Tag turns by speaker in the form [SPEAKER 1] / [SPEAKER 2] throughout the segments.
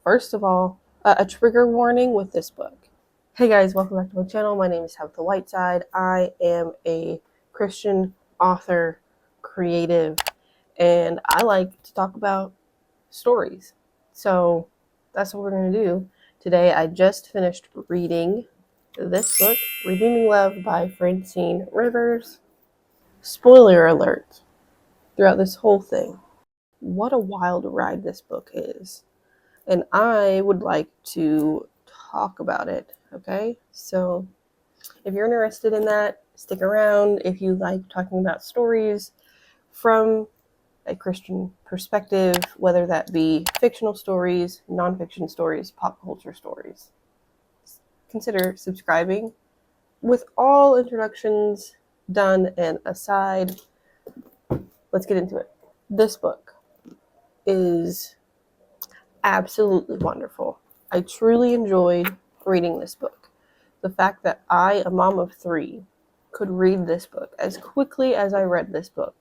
[SPEAKER 1] First of all, a trigger warning with this book. Hey guys, welcome back to my channel. My name is Tabatha Whiteside. I am a Christian author, creative, and I like to talk about stories. So that's what we're going to do today. I just finished reading this book, Redeeming Love by Francine Rivers. Spoiler alert throughout this whole thing. What a wild ride this book is. And I would like to talk about it, okay? So if you're interested in that, stick around. If you like talking about stories from a Christian perspective, whether that be fictional stories, nonfiction stories, pop culture stories, consider subscribing. With all introductions done and aside, let's get into it. This book is absolutely wonderful. I truly enjoyed reading this book. The fact that I, a mom of 3, could read this book as quickly as I read this book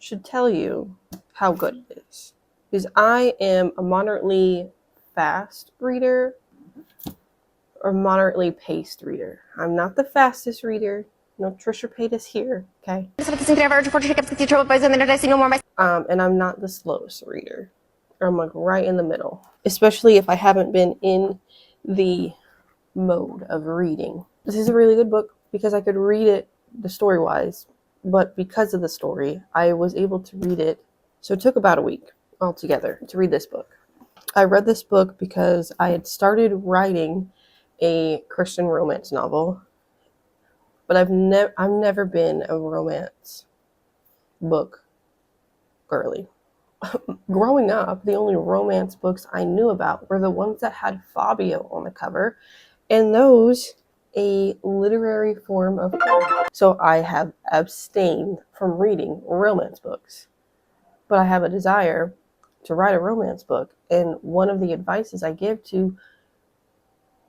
[SPEAKER 1] should tell you how good it is. Because I am a moderately fast reader or moderately paced reader. I'm not the fastest reader. No Trisha Paytas here, okay? And I'm not the slowest reader. I'm like right in the middle, especially if I haven't been in the mode of reading. This is a really good book because I could read it the story wise, but because of the story, I was able to read it. So it took about a week altogether to read this book. I read this book because I had started writing a Christian romance novel, but I've never been a romance book girly. Growing up, the only romance books I knew about were the ones that had Fabio on the cover, and those a literary form of art. So I have abstained from reading romance books, but I have a desire to write a romance book, and one of the advices I give to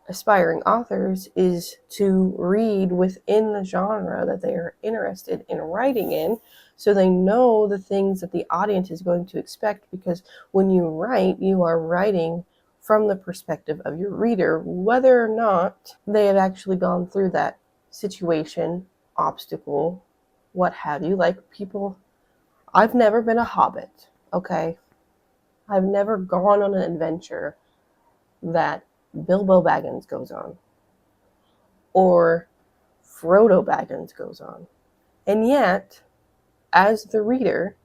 [SPEAKER 1] aspiring authors is to read within the genre that they are interested in writing in, so they know the things that the audience is going to expect, because when you write, you are writing from the perspective of your reader, whether or not they have actually gone through that situation, obstacle, what have you. Like people, I've never been a hobbit, okay? I've never gone on an adventure that Bilbo Baggins goes on, or Frodo Baggins goes on. And yet, as the reader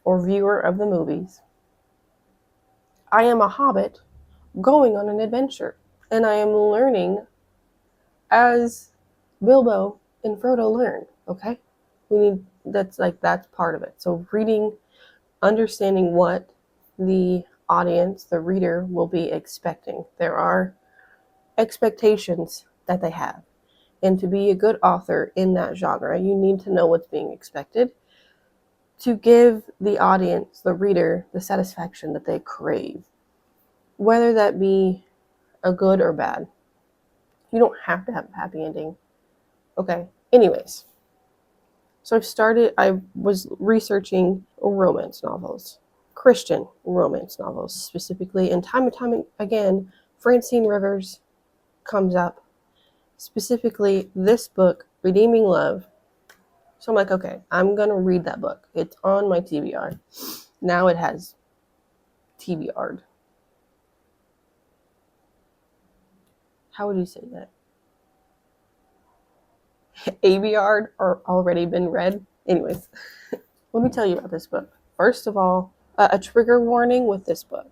[SPEAKER 1] or viewer of the movies, I am a hobbit going on an adventure, and I am learning as Bilbo and Frodo learn, okay? That's part of it. So reading, understanding what the audience, the reader, will be expecting. There are expectations that they have. And to be a good author in that genre, you need to know what's being expected to give the audience, the reader, the satisfaction that they crave, whether that be a good or bad. You don't have to have a happy ending. Okay. Anyways, so I was researching romance novels, Christian romance novels specifically, and time again, Francine Rivers comes up. Specifically, this book, Redeeming Love. So I'm like, okay, I'm going to read that book. It's on my TBR. Now it has TBR'd. How would you say that? ABR'd or already been read? Anyways, let me tell you about this book. First of all, a trigger warning with this book.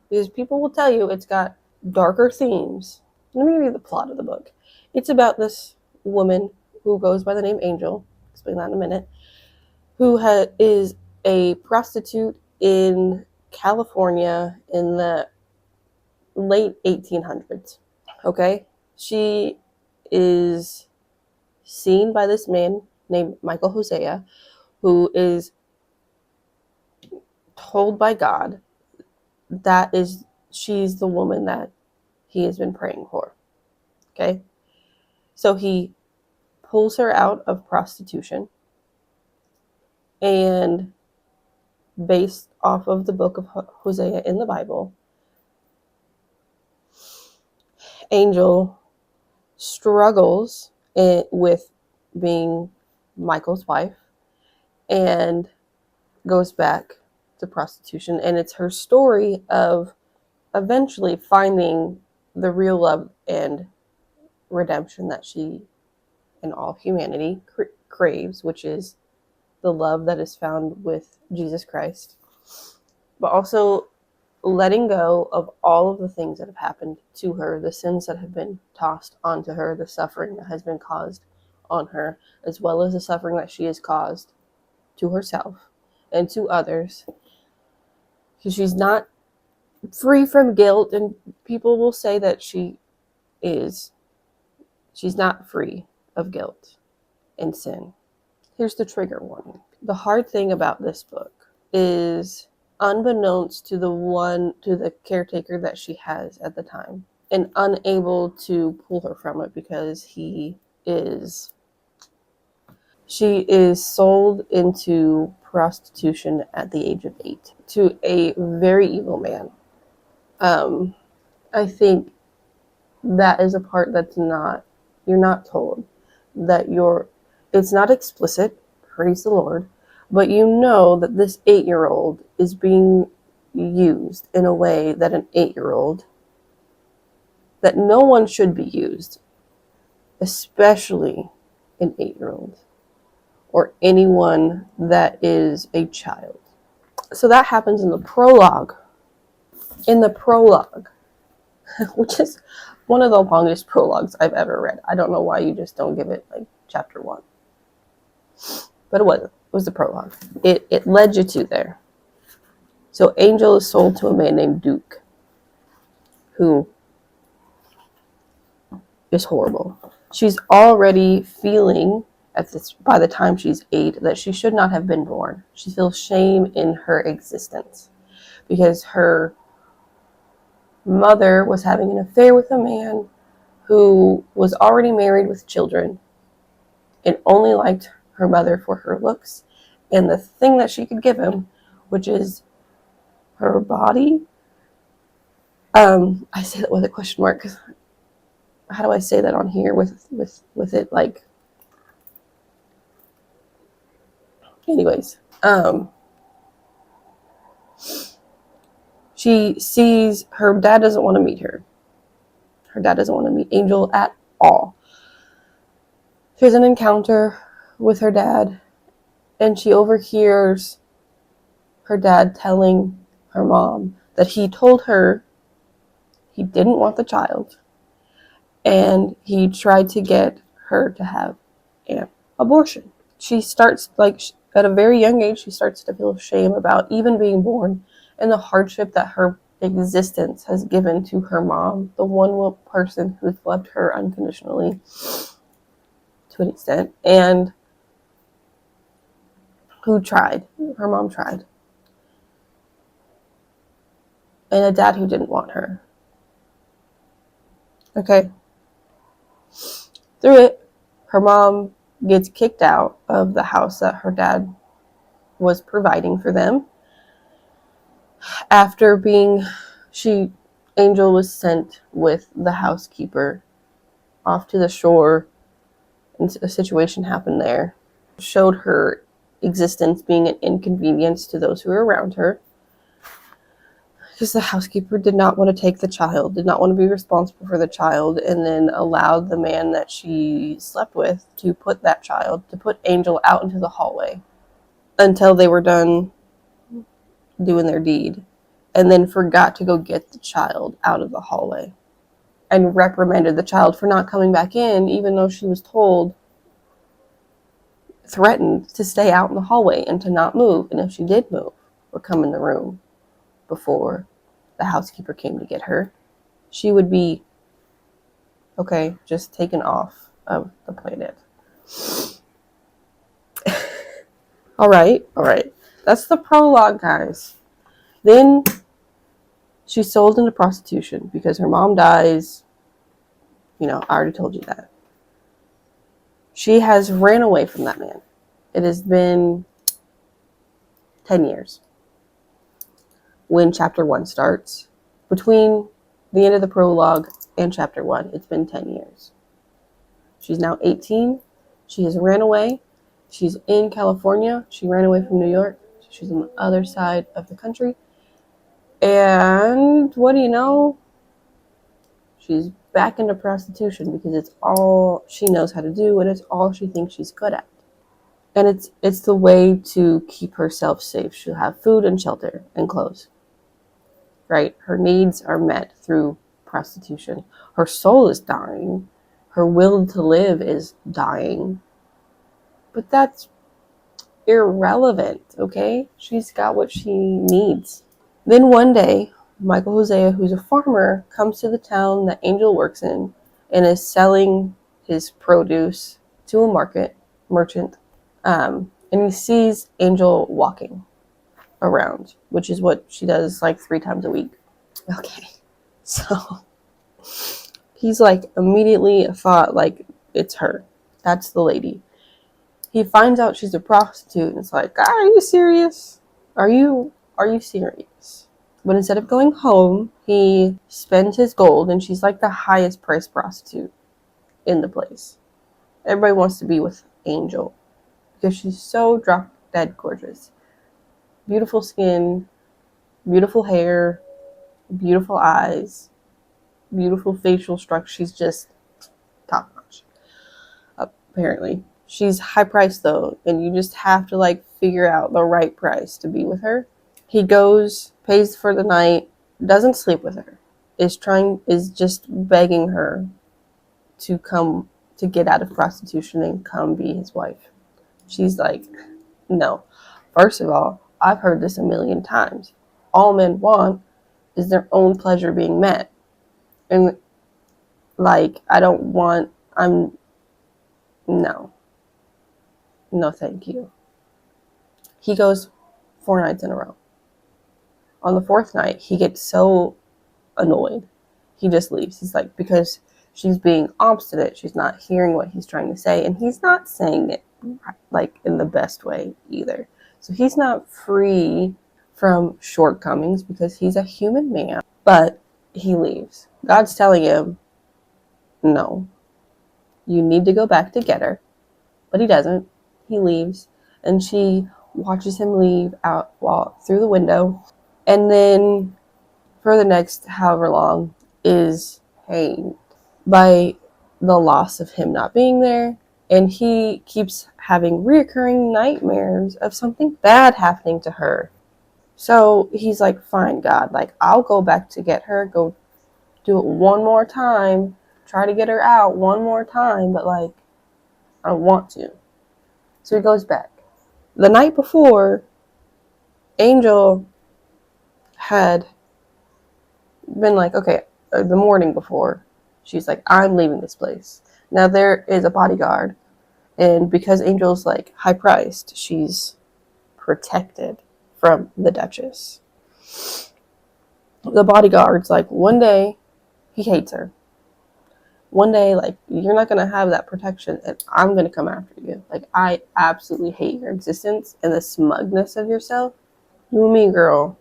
[SPEAKER 1] Because people will tell you it's got darker themes. Let me give you the plot of the book. It's about this woman who goes by the name Angel. Explain that in a minute. Who is a prostitute in California in the late 1800s. Okay? She is seen by this man named Michael Hosea, who is told by God that she's the woman that he has been praying for. Okay? So he pulls her out of prostitution, and based off of the book of Hosea in the Bible, Angel struggles with being Michael's wife and goes back to prostitution. And it's her story of eventually finding the real love and redemption that she and all humanity craves, which is the love that is found with Jesus Christ, but also letting go of all of the things that have happened to her, the sins that have been tossed onto her, the suffering that has been caused on her, as well as the suffering that she has caused to herself and to others. Because she's not free from guilt, and people will say that she is. She's not free of guilt and sin. Here's the trigger warning. The hard thing about this book is, unbeknownst to the caretaker that she has at the time, and unable to pull her from it because she is sold into prostitution at the age of 8 to a very evil man. I think that is a part you're not told, that it's not explicit, praise the Lord, but you know that this 8-year-old is being used in a way that that no one should be used, especially an 8-year-old or anyone that is a child. So that happens in the prologue. Which is one of the longest prologues I've ever read. I don't know why you just don't give it like chapter 1. But it was the prologue. It led you to there. So Angel is sold to a man named Duke, who is horrible. She's already feeling by the time she's 8 that she should not have been born. She feels shame in her existence because her mother was having an affair with a man who was already married with children and only liked her mother for her looks and the thing that she could give him, which is her body. I say that with a question mark because how do I say that on here with it like? Anyways, she sees her dad doesn't want to meet her. Her dad doesn't want to meet Angel at all. She has an encounter with her dad, and she overhears her dad telling her mom that he told her he didn't want the child, and he tried to get her to have an abortion. She starts, at a very young age, she starts to feel shame about even being born and the hardship that her existence has given to her mom, the one person who's loved her unconditionally to an extent, and who tried. Her mom tried. And a dad who didn't want her. Okay. Through it, her mom gets kicked out of the house that her dad was providing for them. After Angel was sent with the housekeeper off to the shore, and a situation happened there. Showed her existence being an inconvenience to those who were around her. Because the housekeeper did not want to take the child, did not want to be responsible for the child, and then allowed the man that she slept with to put Angel out into the hallway until they were done doing their deed, and then forgot to go get the child out of the hallway and reprimanded the child for not coming back in, even though she was threatened to stay out in the hallway and to not move, and if she did move or come in the room before the housekeeper came to get her, she would be just taken off of the planet. all right, that's the prologue, guys. Then she's sold into prostitution because her mom dies. I already told you that. She has ran away from that man. It has been 10 years when chapter 1 starts. Between the end of the prologue in chapter 1. It's been 10 years. She's now 18. She has ran away. She's in California. She ran away from New York. She's on the other side of the country. And what do you know? She's back into prostitution because it's all she knows how to do and it's all she thinks she's good at. And it's the way to keep herself safe. She'll have food and shelter and clothes. Right? Her needs are met through prostitution. Her soul is dying. Her will to live is dying. But that's irrelevant, okay? She's got what she needs. Then one day, Michael Hosea, who's a farmer, comes to the town that Angel works in and is selling his produce to a merchant. And he sees Angel walking around, which is what she does like 3 times a week. Okay. So he's like immediately thought like it's her. That's the lady. He finds out she's a prostitute and it's like, are you serious? Are you serious? But instead of going home, he spends his gold and she's like the highest priced prostitute in the place. Everybody wants to be with Angel because she's so drop dead gorgeous. Beautiful skin, beautiful hair, beautiful eyes, beautiful facial structure. She's just top notch, apparently. She's high priced though, and you just have to like figure out the right price to be with her. He goes, pays for the night, doesn't sleep with her, is just begging her to come, to get out of prostitution and come be his wife. She's like, no. First of all, I've heard this a million times. All men want is their own pleasure being met. And like, no, thank you. He goes 4 nights in a row. On the 4th night, he gets so annoyed. He just leaves. He's like, because she's being obstinate. She's not hearing what he's trying to say. And he's not saying it like in the best way either. So he's not free from shortcomings because he's a human man. But he leaves. God's telling him, no, you need to go back to get her. But he doesn't. He leaves. And she watches him leave out through the window. And then for the next however long is pained by the loss of him not being there. And he keeps having reoccurring nightmares of something bad happening to her. So he's like, fine, God, like I'll go back to get her, go do it one more time, try to get her out one more time, but like, I don't want to. So he goes back. The night before, Angel had been like, okay, the morning before, she's like, I'm leaving this place. Now there is a bodyguard, and because Angel's like high priced, she's protected from the Duchess. The bodyguard's like, one day, he hates her. One day, like, you're not going to have that protection, and I'm going to come after you. Like, I absolutely hate your existence and the smugness of yourself. You and me, girl,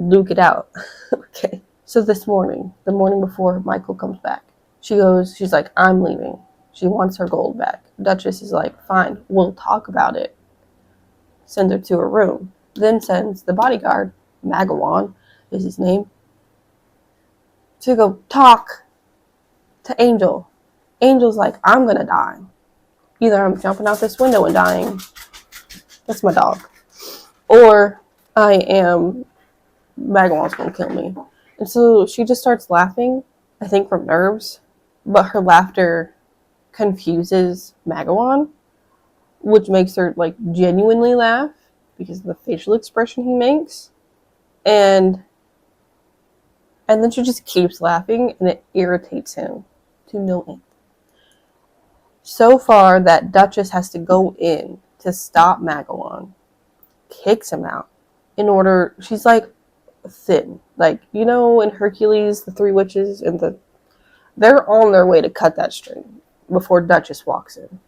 [SPEAKER 1] duke it out. Okay. So this morning, the morning before Michael comes back, she's like, I'm leaving. She wants her gold back. Duchess is like, fine, we'll talk about it. Sends her to her room. Then sends the bodyguard, Magawan is his name, to go talk to Angel. Angel's like, I'm gonna die. Either I'm jumping out this window and dying. That's my dog. Or Magawan's gonna kill me. And so she just starts laughing, I think from nerves, but her laughter confuses Magawan, which makes her like genuinely laugh because of the facial expression he makes. And then she just keeps laughing and it irritates him to no end. So far that Duchess has to go in to stop Magawan, kicks him out she's like thin. Like, you know, in Hercules, the 3 witches they're on their way to cut that string before Duchess walks in.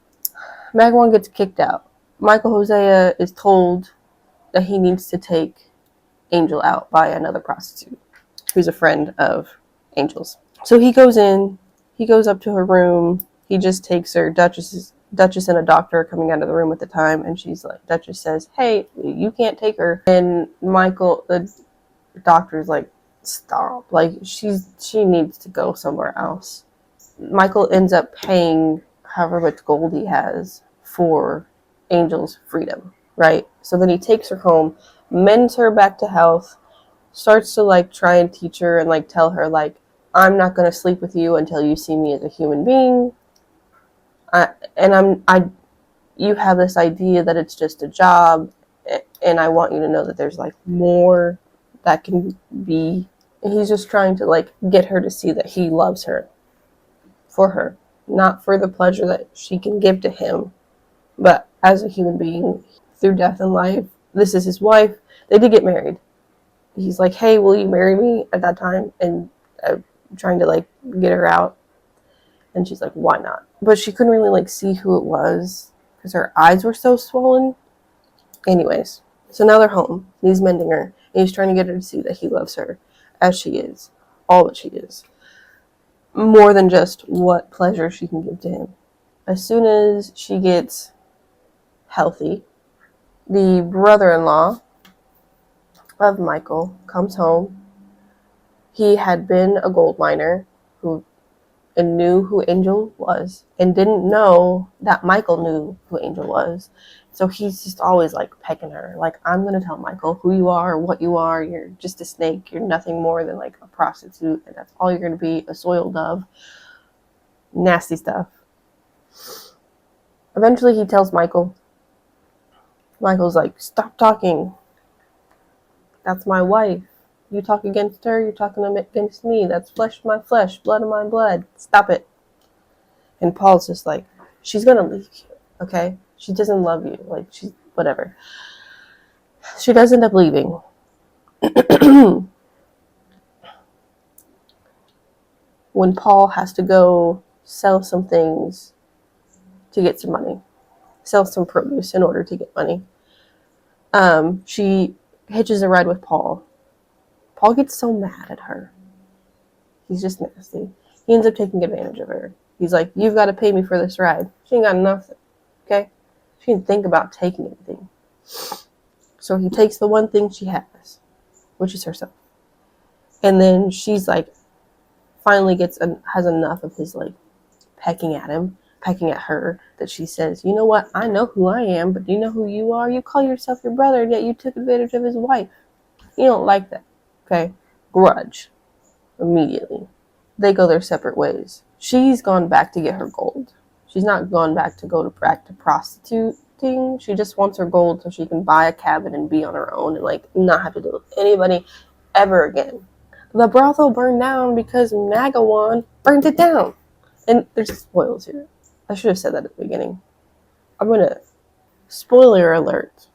[SPEAKER 1] Magawan gets kicked out. Michael Hosea is told that he needs to take Angel out by another prostitute who's a friend of Angel's. So he goes up to her room. He just takes her. Duchess and a doctor are coming out of the room at the time, and Duchess says, "Hey, you can't take her." And Michael, the doctor's like, "Stop! Like she needs to go somewhere else." Michael ends up paying however much gold he has for Angel's freedom, right? So then he takes her home, mends her back to health, starts to like try and teach her and like tell her like, I'm not going to sleep with you until you see me as a human being. I you have this idea that it's just a job, and I want you to know that there's like more that can be. And he's just trying to like get her to see that he loves her for her, not for the pleasure that she can give to him, but as a human being through death and life. This is his wife. They did get married. He's like, "Hey, will you marry me?" at that time, and trying to like get her out, and she's like, "Why not?" But she couldn't really like see who it was because her eyes were so swollen. Anyways, so now they're home. He's mending her, and he's trying to get her to see that he loves her as she is, all that she is, more than just what pleasure she can give to him. As soon as she gets healthy, the brother-in-law of Michael comes home. He had been a gold miner who and knew who Angel was and didn't know that Michael knew who Angel was. So he's just always like pecking her. Like, I'm going to tell Michael who you are, what you are. You're just a snake. You're nothing more than like a prostitute. And that's all you're going to be, a soiled dove. Nasty stuff. Eventually he tells Michael. Michael's like, stop talking. That's my wife. You talk against her, you're talking against me. That's flesh of my flesh, blood of my blood. Stop it. And Paul's just like, she's gonna leave you, okay? She doesn't love you. Like, she's whatever. She does end up leaving. When Paul has to go sell some things to get some money, sell some produce in order to get money, she hitches a ride with Paul. Paul gets so mad at her. He's just nasty. He ends up taking advantage of her. He's like, you've got to pay me for this ride. She ain't got nothing, okay? She didn't think about taking anything. So he takes the one thing she has, which is herself. And then she's like, finally has enough of his like pecking at him, pecking at her, that she says, you know what? I know who I am, but do you know who you are? You call yourself your brother, yet you took advantage of his wife. You don't like that, okay? Grudge. Immediately. They go their separate ways. She's gone back to get her gold. She's not gone back to prostituting. She just wants her gold so she can buy a cabin and be on her own and like not have to deal with anybody ever again. The brothel burned down because Magawan burned it down. And there's spoilers here. I should have said that at the beginning. I'm gonna spoiler alert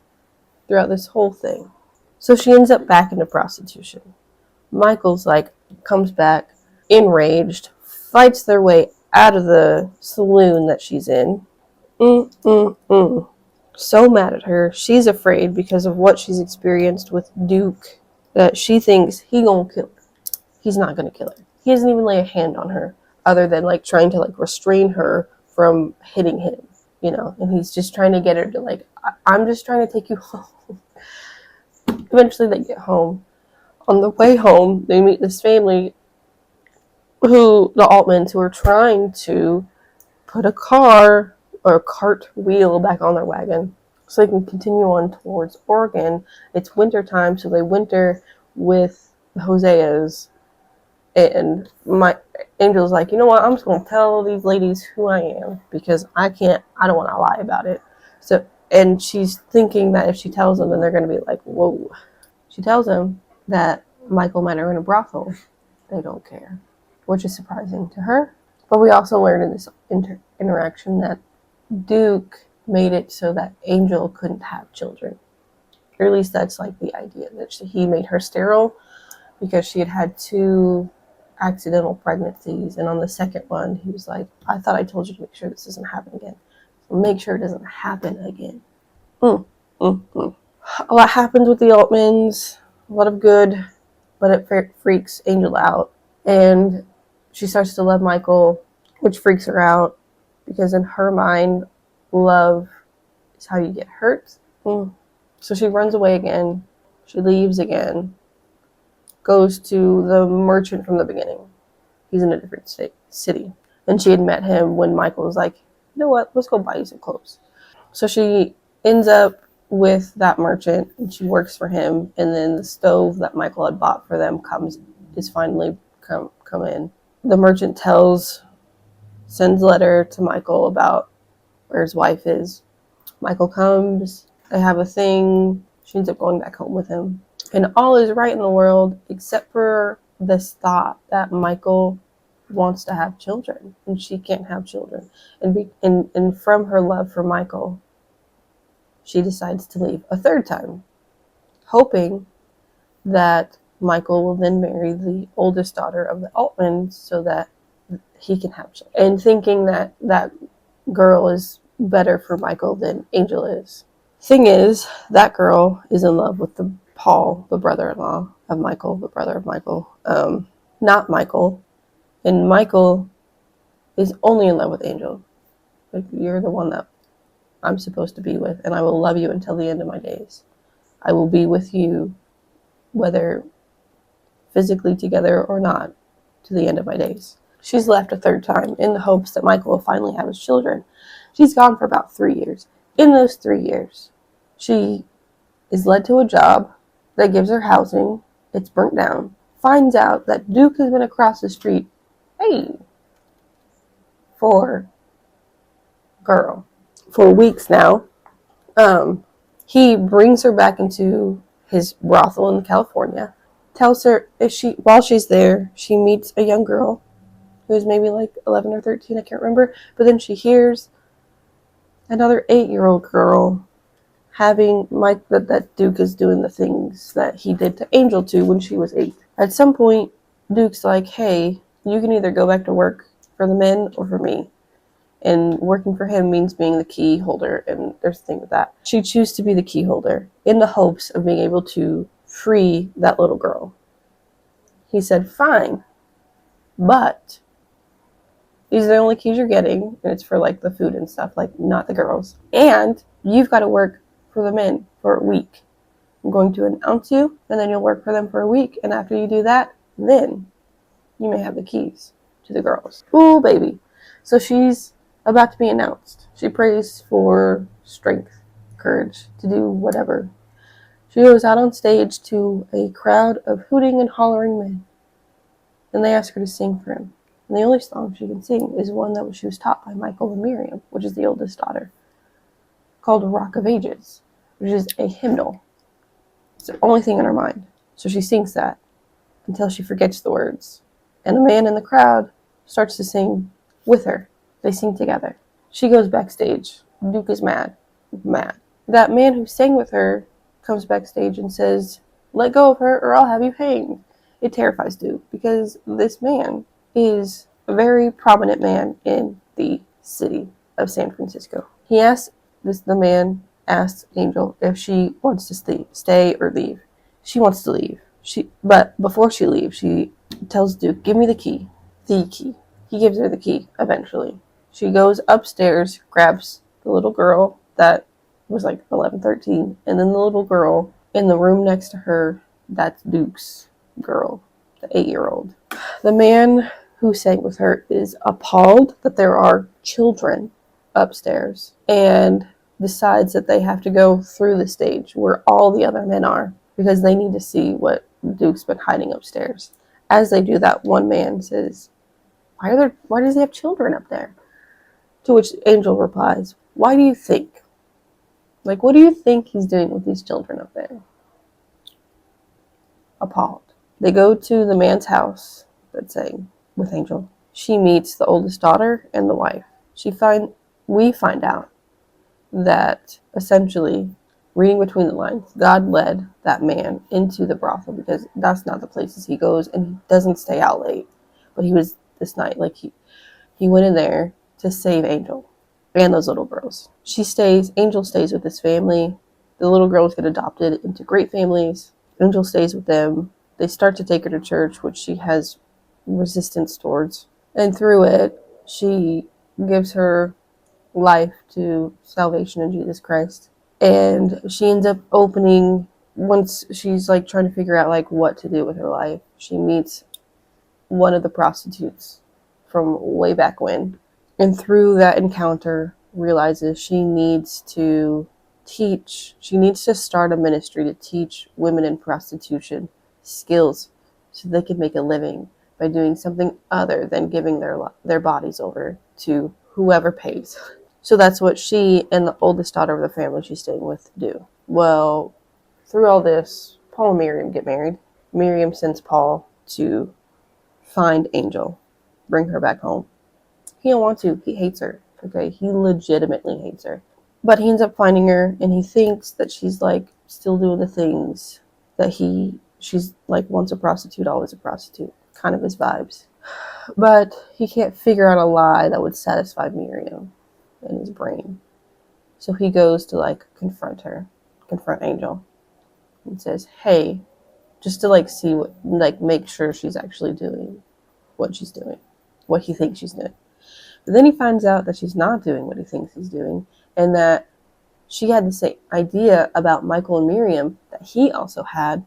[SPEAKER 1] throughout this whole thing. So she ends up back into prostitution. Michael's like comes back enraged, fights their way out of the saloon that she's in. So mad at her. She's afraid because of what she's experienced with Duke that she thinks he gonna kill her. He's not gonna kill her. He doesn't even lay a hand on her other than like trying to like restrain her from hitting him, you know, and he's just trying to get her to like, I'm just trying to take you home. Eventually they get home. On the way home, they meet this family the Altmans, who are trying to put a car or a cart wheel back on their wagon so they can continue on towards Oregon. It's winter time, so they winter with the Hoseas. And my Angel's like, you know what? I'm just going to tell these ladies who I am because I don't want to lie about it. So, and she's thinking that if she tells them, then they're going to be like, whoa. She tells them that Michael met her in a brothel. They don't care, which is surprising to her. But we also learned in this interaction that Duke made it so that Angel couldn't have children. Or at least that's like the idea, that he made her sterile because she had had 2 accidental pregnancies. And on the second one, he was like, I thought I told you to make sure this doesn't happen again. So make sure it doesn't happen again. A lot happens with the Altmans. A lot of good, but it freaks Angel out. And She starts to love Michael, which freaks her out because in her mind, love is how you get hurt. So she runs away again. She leaves again. Goes to the merchant from the beginning. He's in a different city. And she had met him when Michael was like, you know what, let's go buy you some clothes. So she ends up with that merchant and she works for him. And then the stove that Michael had bought for them is finally come in. The merchant sends a letter to Michael about where his wife is. Michael comes, they have a thing. She ends up going back home with him. And all is right in the world except for this thought that Michael wants to have children and she can't have children. And from her love for Michael, she decides to leave a third time, hoping that Michael will then marry the oldest daughter of the Altmans so that he can have children. And thinking that that girl is better for Michael than Angel is. Thing is, that girl is in love with Paul, the brother-in-law of Michael, the brother of Michael, not Michael. And Michael is only in love with Angel. Like, you're the one that I'm supposed to be with, and I will love you until the end of my days. I will be with you, whether physically together or not, to the end of my days. She's left a third time in the hopes that Michael will finally have his children. She's gone for about 3 years. In those 3 years, she is led to a job that gives her housing. It's burnt down. Finds out that Duke has been across the street, for weeks now. He brings her back into his brothel in California. Tells her while she's there, she meets a young girl who's maybe like 11 or 13, I can't remember. But then she hears another 8-year-old girl having that Duke is doing the things that he did to Angel too when she was 8. At some point, Duke's like, hey, you can either go back to work for the men or for me. And working for him means being the key holder, and there's a thing with that. She chooses to be the key holder in the hopes of being able to free that little girl. He said, fine, but these are the only keys you're getting, and it's for like the food and stuff, like not the girls. And you've got to work for the men for a week. I'm going to announce you, and then you'll work for them for a week, and after you do that, then you may have the keys to the girls. Ooh, baby. So she's about to be announced. She prays for strength, courage to do whatever. She goes out on stage to a crowd of hooting and hollering men, and they ask her to sing for him. And the only song she can sing is one that she was taught by Michael and Miriam, which is the oldest daughter, called Rock of Ages, which is a hymnal. It's the only thing in her mind. So she sings that until she forgets the words. And a man in the crowd starts to sing with her. They sing together. She goes backstage. Duke is mad. That man who sang with her comes backstage and says, let go of her or I'll have you hanged. It terrifies Duke because this man is a very prominent man in the city of San Francisco. The man asks Angel if she wants to stay or leave. She wants to leave. But before she leaves, she tells Duke, give me the key. The key. He gives her the key eventually. She goes upstairs, grabs the little girl that was like 11, 13, and then the little girl in the room next to her, that's Duke's girl, the 8-year-old. The man who sang with her is appalled that there are children upstairs and decides that they have to go through the stage where all the other men are because they need to see what Duke's been hiding upstairs. As they do that, one man says, why does he have children up there? To which Angel replies, why do you think? Like, what do you think he's doing with these children up there? Appalled. They go to the man's house that's saying with Angel. She meets the oldest daughter and the wife. We find out that essentially, reading between the lines, God led that man into the brothel because that's not the places he goes, and he doesn't stay out late. But he was this night, like he went in there to save Angel and those little girls. Angel stays with his family. The little girls get adopted into great families. Angel stays with them. They start to take her to church, which she has resistance towards. And through it, she gives her life to salvation in Jesus Christ. And she ends up opening, once she's like trying to figure out like what to do with her life, she meets one of the prostitutes from way back when. And through that encounter, realizes she needs to she needs to start a ministry to teach women in prostitution skills so they can make a living by doing something other than giving their bodies over to whoever pays. So that's what she and the oldest daughter of the family she's staying with do. Well, through all this, Paul and Miriam get married. Miriam sends Paul to find Angel, bring her back home. He don't want to. He hates her. Okay, he legitimately hates her. But he ends up finding her, and he thinks that she's like still doing the things that she's like once a prostitute, always a prostitute, kind of his vibes. But he can't figure out a lie that would satisfy Miriam in his brain. So he goes to like confront Angel, and says, "Hey," just to like see what, like make sure she's actually doing what she's doing, what he thinks she's doing. But then he finds out that she's not doing what he thinks he's doing, and that she had the same idea about Michael and Miriam that he also had,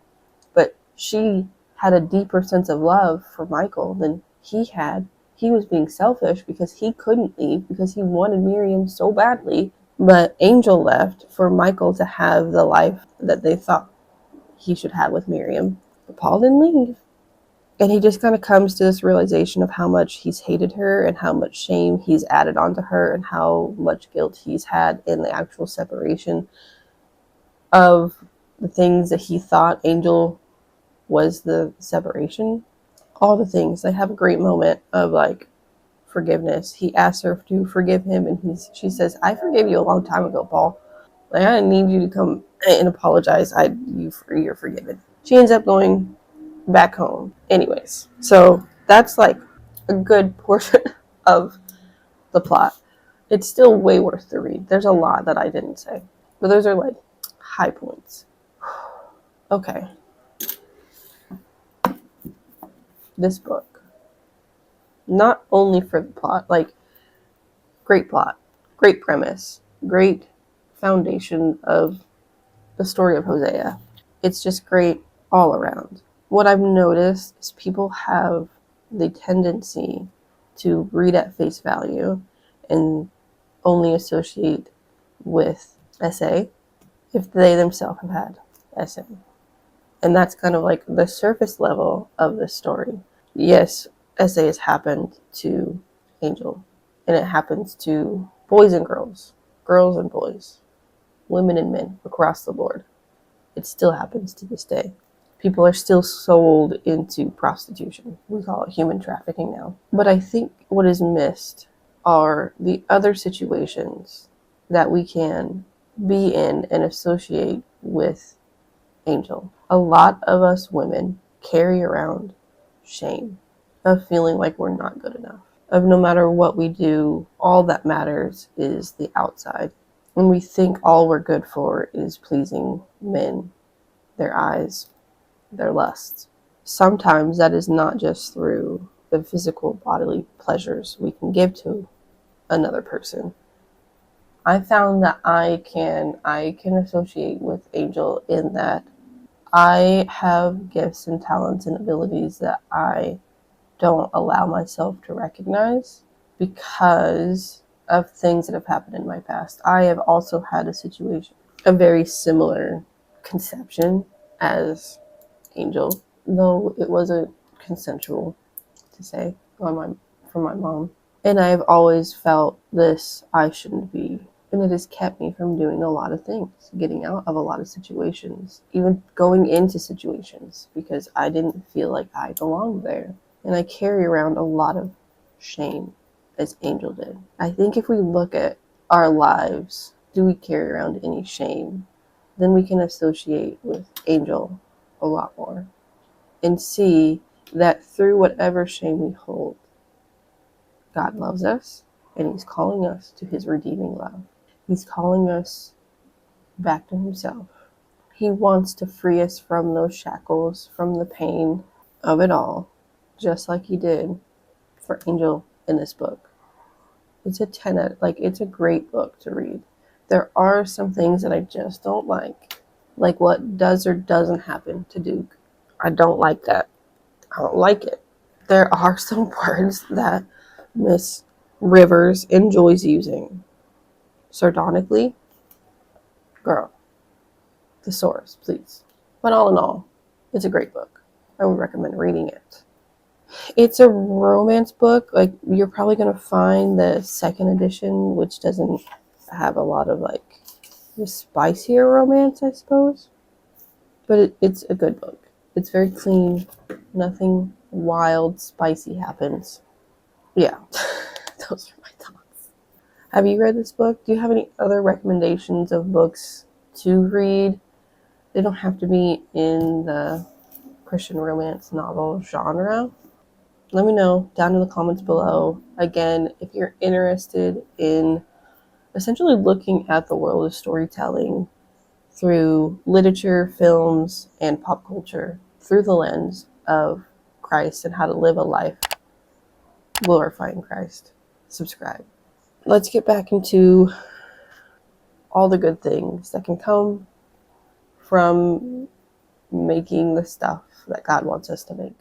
[SPEAKER 1] but she had a deeper sense of love for Michael than he had. He was being selfish because he couldn't leave because he wanted Miriam so badly. But Angel left for Michael to have the life that they thought he should have with Miriam. But Paul didn't leave. And he just kind of comes to this realization of how much he's hated her and how much shame he's added onto her and how much guilt he's had in the actual separation of the things that he thought Angel was the separation. All the things. They have a great moment of like forgiveness. He asks her to forgive him, and she says, "I forgave you a long time ago, Paul. Like, I didn't need you to come and apologize. You're forgiven." She ends up going back home anyways. So that's like a good portion of the plot. It's still way worth the read. There's a lot that I didn't say, but those are like high points. Okay. This book, not only for the plot, like great plot, great premise, great foundation of the story of Hosea. It's just great all around. What I've noticed is people have the tendency to read at face value and only associate with SA if they themselves have had SA. And that's kind of like the surface level of this story. Yes, SA has happened to Angel, and it happens to boys and girls and boys, women and men across the board. It still happens to this day. People are still sold into prostitution. We call it human trafficking now. But I think what is missed are the other situations that we can be in and associate with Angel. A lot of us women carry around shame of feeling like we're not good enough, of no matter what we do, all that matters is the outside. When we think all we're good for is pleasing men, their eyes, their lusts. Sometimes that is not just through the physical bodily pleasures we can give to another person. I found that I can associate with Angel in that I have gifts and talents and abilities that I don't allow myself to recognize because of things that have happened in my past. I have also had a very similar conception as Angel, though it wasn't consensual to say from my mom. And I've always felt this, I shouldn't be. And it has kept me from doing a lot of things, getting out of a lot of situations, even going into situations because I didn't feel like I belonged there. And I carry around a lot of shame, as Angel did. I think if we look at our lives, do we carry around any shame? Then we can associate with Angel a lot more and see that through whatever shame we hold, God loves us and He's calling us to His redeeming love. He's calling us back to Himself. He wants to free us from those shackles, from the pain of it all, just like he did for Angel in this book. It's a 10 out, like, it's a great book to read. There are some things that I just don't like what does or doesn't happen to Duke. I don't like that. I don't like it. There are some words that Miss Rivers enjoys using. Sardonically, girl, thesaurus, please. But all in all, it's a great book. I would recommend reading it. It's a romance book. Like, you're probably going to find the second edition, which doesn't have a lot of, like, the spicier romance, I suppose. But it's a good book. It's very clean. Nothing wild, spicy happens. Yeah, those are my thoughts. Have you read this book? Do you have any other recommendations of books to read? They don't have to be in the Christian romance novel genre. Let me know down in the comments below. Again, if you're interested in essentially looking at the world of storytelling through literature, films, and pop culture through the lens of Christ and how to live a life glorifying Christ, subscribe. Let's get back into all the good things that can come from making the stuff that God wants us to make.